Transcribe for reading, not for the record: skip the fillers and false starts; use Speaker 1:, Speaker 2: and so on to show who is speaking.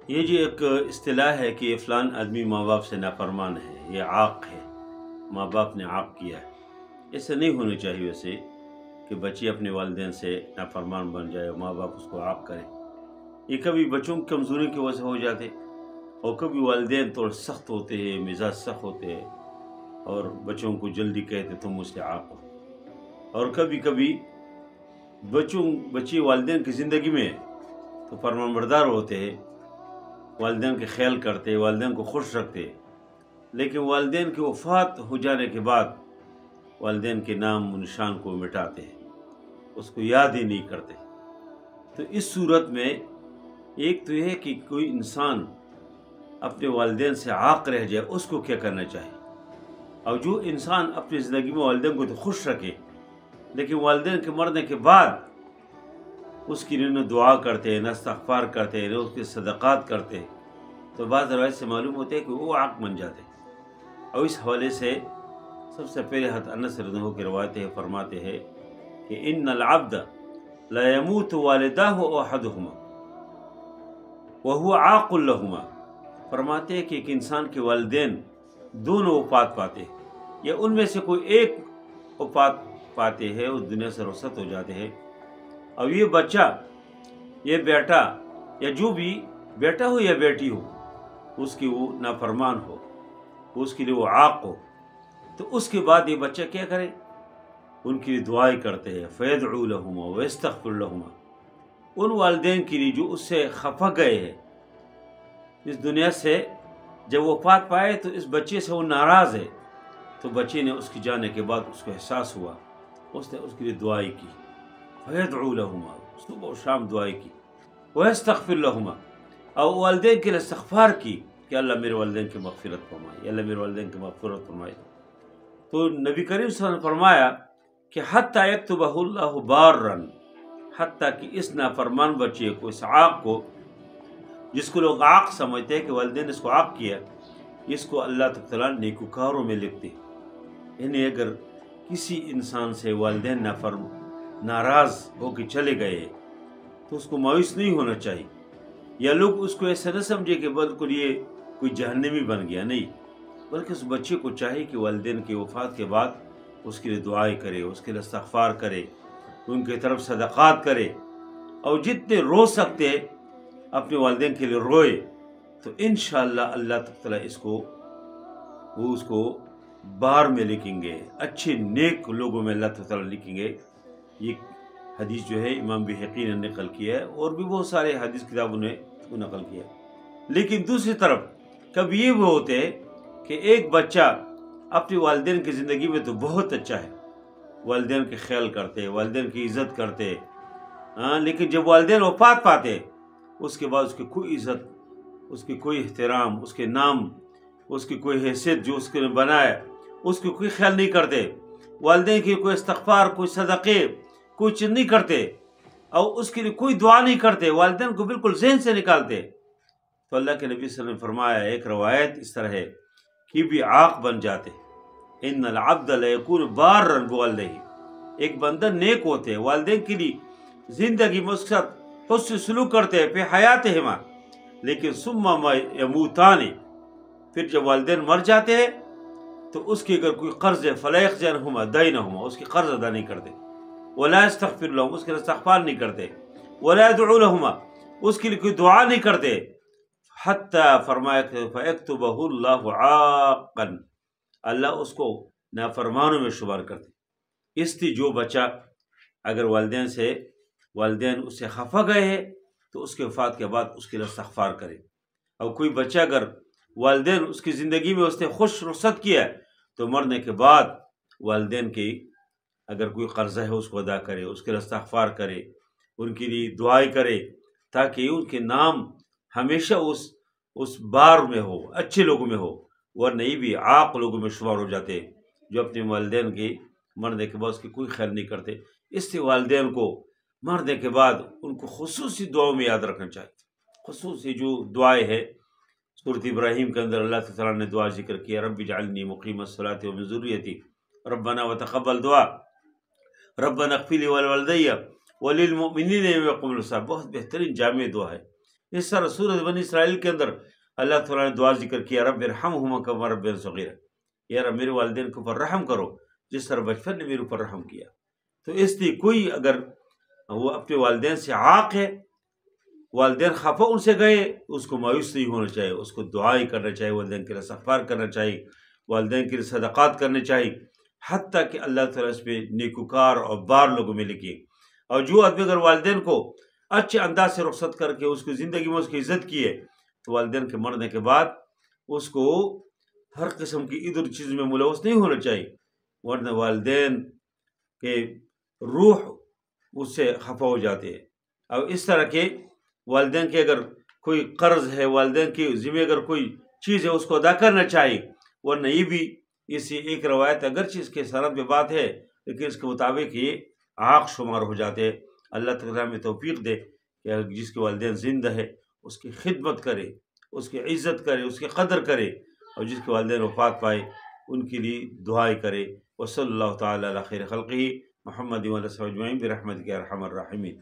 Speaker 1: یہ جو ایک اصطلاح ہے کہ فلان آدمی ماں باپ سے نافرمان ہے، یہ عاق ہے، ماں باپ نے عاق کیا ہے، ایسا نہیں ہونا چاہیے ویسے کہ بچے اپنے والدین سے نافرمان بن جائے اور ماں باپ اس کو عاق کریں۔ یہ کبھی بچوں کی کمزوری کی وجہ سے ہو جاتے، اور کبھی والدین تھوڑے سخت ہوتے ہیں، مزاج سخت ہوتے ہیں اور بچوں کو جلدی کہتے تم مجھ سے عاق ہو، اور کبھی کبھی بچے والدین کی زندگی میں تو فرمانبردار ہوتے ہیں، والدین کے خیال کرتے، والدین کو خوش رکھتے، لیکن والدین کی وفات ہو جانے کے بعد والدین کے نام و نشان کو مٹاتے ہیں، اس کو یاد ہی نہیں کرتے۔ تو اس صورت میں ایک تو یہ ہے کہ کوئی انسان اپنے والدین سے عاق رہ جائے، اس کو کیا کرنا چاہیے، اور جو انسان اپنی زندگی میں والدین کو تو خوش رکھے لیکن والدین کے مرنے کے بعد اس کی نہ دعا کرتے ہیں، نہ استغفار کرتے ہیں، نہ اس کے صدقات کرتے ہیں، تو بعض روایت سے معلوم ہوتا ہے کہ وہ عاق بن جاتے ہیں۔ اور اس حوالے سے سب سے پہلے حضرت انس رضی اللہ عنہ کی روایت ہے، فرماتے ہیں کہ ان العبد لا يموت والداه او احدهما وهو عاق لهما، فرماتے ہیں کہ ایک انسان کے والدین دونوں وفات پاتے ہیں، یا ان میں سے کوئی ایک وفات پاتے ہیں، اس دنیا سے رخصت ہو جاتے ہیں، اور یہ بچہ، یہ بیٹا، یا جو بھی بیٹا ہو یا بیٹی ہو، اس کی وہ نافرمان ہو، اس کے لیے وہ عاق ہو، تو اس کے بعد یہ بچہ کیا کرے، ان کے لیے دعائیں کرتے ہیں، فَيَدْعُو لَهُمَا وَيَسْتَغْفِرُ لَهُمَا، ان والدین کے لیے جو اس سے خفا گئے ہیں اس دنیا سے، جب وفات پائے تو اس بچے سے وہ ناراض ہے، تو بچے نے اس کی جانے کے بعد اس کو احساس ہوا، اس نے اس کے لیے دعائیں کی، فَيَدْعُو لَهُمَا، صبح و شام دعائیں کی، وَيَسْتَغْفِرُ لَهُمَا، اور والدین کے لیے استغفار کی کہ اللہ میرے والدین کی مغفرت فرمائے، یا اللہ میرے والدین کی مغفرت فرمائے۔ تو نبی کریم صلی اللہ علیہ وسلم نے فرمایا کہ حتیٰ یکتبہ اللہ بارن، حتیٰ کہ اس نافرمان بچے کو، اس عاق کو، جس کو لوگ عاق سمجھتے ہیں کہ والدین نے اس کو عاق کیا، اس کو اللہ تعالیٰ نیکوکاروں میں لکھتے۔ یعنی اگر کسی انسان سے والدین ناراض ہو کے چلے گئے تو اس کو مایوس نہیں ہونا چاہیے، یا لوگ اس کو ایسا نہ سمجھے کہ بالکل یہ کوئی جہنمی بن گیا، نہیں، بلکہ اس بچے کو چاہیے کہ والدین کی وفات کے بعد اس کے لیے دعائیں کرے، اس کے لیے استغفار کرے، ان کی طرف صدقات کرے، اور جتنے رو سکتے اپنے والدین کے لیے روئے، تو انشاءاللہ اللہ تعالیٰ اس کو بار میں لکھیں گے، اچھے نیک لوگوں میں اللہ تعالیٰ لکھیں گے۔ یہ حدیث جو ہے امام بحقی نے نقل کیا ہے، اور بھی بہت سارے حدیث کتابوں نے اس کو نقل کیا ہے۔ لیکن دوسری طرف کبھی یہ بھی ہوتے ہیں کہ ایک بچہ اپنے والدین کی زندگی میں تو بہت اچھا ہے، والدین کے خیال کرتے، والدین کی عزت کرتے، لیکن جب والدین وفات پاتے اس کے بعد اس کی کوئی عزت، اس کی کوئی احترام، اس کے نام، اس کی کوئی حیثیت جو اس کے نے بنایا، اس کی کوئی خیال نہیں کرتے، والدین کی کوئی استغفار، کوئی صدقے، کوئی چیز نہیں کرتے، اور اس کے لیے کوئی دعا نہیں کرتے، والدین کو بالکل ذہن سے نکالتے، تو اللہ کے نبی صلی اللہ علیہ وسلم نے فرمایا، ایک روایت اس طرح ہے کہ بھی عاق بن جاتے، ان العبد لیکون بارا بوالدیہ، ایک بندہ نیک ہوتے ہیں، والدین کے لیے زندگی میں اس کے ساتھ حسن سلوک کرتے ہیں فی حیاتہما، لیکن ثم یموتان، پھر جب والدین مر جاتے ہیں تو اس کی اگر کوئی قرض ہے فلا یخزنہما دینہما، اس کی قرض ادا نہیں کرتے، ولا یستغفر لہم، اس کے لیے استغفار نہیں کرتے، ولا یدعو لہما، اس کے لیے کوئی دعا نہیں کرتے، حتیٰ فرمایا کہ فیکتبہ اللہ عاقا، اللہ اس کو نافرمانوں میں شمار کرتے۔ اس لیے جو بچہ اگر والدین اس سے خفا گئے ہیں تو اس کے وفات کے بعد اس کے لیے استغفار کرے، اور کوئی بچہ اگر والدین اس کی زندگی میں اس نے خوش رخصت کیا تو مرنے کے بعد والدین کی اگر کوئی قرضہ ہے اس کو ادا کرے، اس کے لیے استغفار کرے، ان کے لیے دعائیں کرے، تاکہ ان کے نام ہمیشہ اس بار میں ہو، اچھے لوگوں میں ہو، ورنہ یہ بھی عاق لوگوں میں شمار ہو جاتے جو اپنے والدین کے مرنے کے بعد اس کی کوئی خیر نہیں کرتے۔ اس سے والدین کو مرنے کے بعد ان کو خصوصی دعاؤں میں یاد رکھنا چاہیے، خصوصی جو دعائیں ہے، سورۃ ابراہیم کے اندر اللہ تعالیٰ نے دعا ذکر کیا، رب اجعلنی مقیم الصلاۃ ومن ذریتی ربنا وتقبل دعا ربنا اغفر لی ولوالدی وللمؤمنین یوم الحساب، بہت بہترین جامع دعا ہے۔ اس طرح سورۃ بنی اسرائیل کے اندر اللہ تعالیٰ نے دعا ذکر کیا، رب ارحمہما کما ربیانی صغیرا، یا رب میرے والدین کے اوپر رحم کرو جس طرح بچپن نے میرے اوپر رحم کیا۔ تو اس لیے کوئی اگر وہ اپنے والدین سے عاق ہے، والدین خفا ان سے گئے، اس کو مایوس نہیں ہونا چاہیے، اس کو دعائیں کرنا چاہیے، والدین کے لیے استغفار کرنا چاہیے، والدین کے لیے صدقات کرنے چاہیے، حتیٰ کہ اللہ تعالیٰ اس پہ نیکوکار اور بار لوگوں میں لکھے۔ اور جو آدمی اگر والدین کو اچھے انداز سے رخصت کر کے اس کو زندگی میں اس کی عزت کی ہے، تو والدین کے مرنے کے بعد اس کو ہر قسم کی ادھر چیز میں ملوث نہیں ہونا چاہیے، ورنہ والدین کے روح اس سے خفا ہو جاتے ہیں۔ اور اس طرح کے والدین کے اگر کوئی قرض ہے، والدین کی ذمہ اگر کوئی چیز ہے، اس کو ادا کرنا چاہیے، ورنہ یہ بھی اسی ایک روایت اگرچہ اس کے سند میں بات ہے لیکن اس کے مطابق یہ عاق شمار ہو جاتے ہیں۔ اللہ تعالیٰ ہمیں توفیق دے کہ جس کے والدین زندہ ہے اس کی خدمت کرے، اس کی عزت کرے، اس کی قدر کرے، اور جس کے والدین وفات پائے ان کے لیے دعائیں کرے۔ وصلی اللہ تعالیٰ علی خیر خلقہ محمد و علیہ وسلم اجمعین برحمتک یا ارحم الراحمین۔